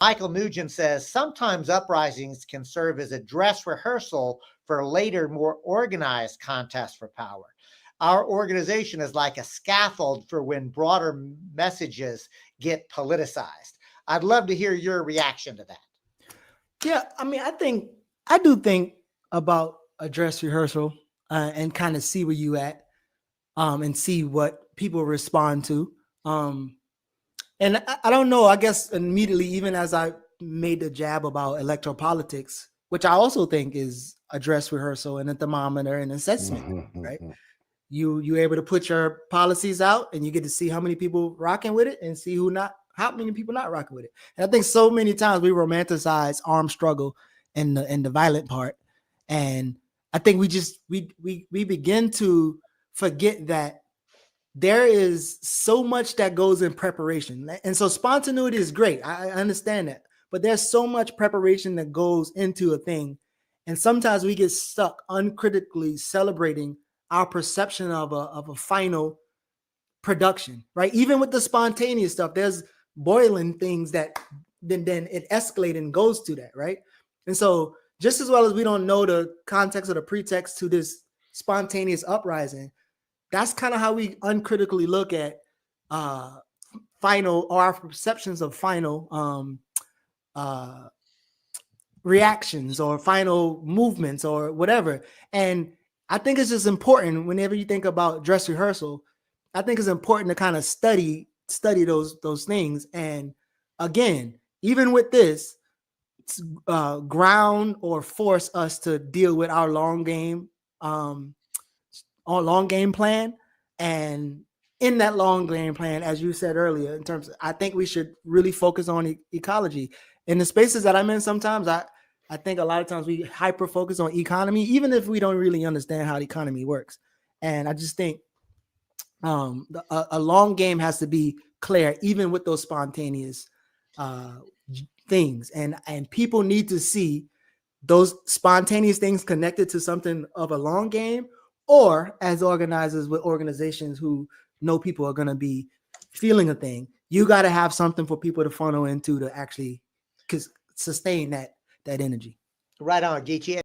Michael Nugent says sometimes uprisings can serve as a dress rehearsal for later, more organized contests for power. Our organization is like a scaffold for when broader messages get politicized. I'd love to hear your reaction to that. Yeah, I mean, I do think about a dress rehearsal and kind of see where you at, and see what people respond to. Um, and I don't know. I guess immediately, even as I made the jab about electoral politics, which I also think is a dress rehearsal and a thermometer and assessment, right? You're able to put your policies out, and you get to see how many people rocking with it, and see how many people not rocking with it. And I think so many times we romanticize armed struggle and the violent part, and I think we begin to forget that there is so much that goes in preparation. And so spontaneity is great. I understand that. But there's so much preparation that goes into a thing. And sometimes we get stuck uncritically celebrating our perception of a final production, right? Even with the spontaneous stuff, there's boiling things that then it escalates and goes to that, right? And so just as well as we don't know the context or the pretext to this spontaneous uprising, that's kind of how we uncritically look at final, or our perceptions of final uh, reactions or final movements or whatever. And I think it's just important whenever you think about dress rehearsal. I think it's important to kind of study those things. And again, even with this, ground or force us to deal with our long game plan. And in that long game plan, as you said earlier, in terms of, I think we should really focus on ecology. In the spaces that I'm in, sometimes I think a lot of times we hyper focus on economy, even if we don't really understand how the economy works. And I just think a long game has to be clear, even with those spontaneous things. And people need to see those spontaneous things connected to something of a long game, or as organizers with organizations who know people are going to be feeling a thing, you got to have something for people to funnel into to actually sustain that energy. Right on, Geechee.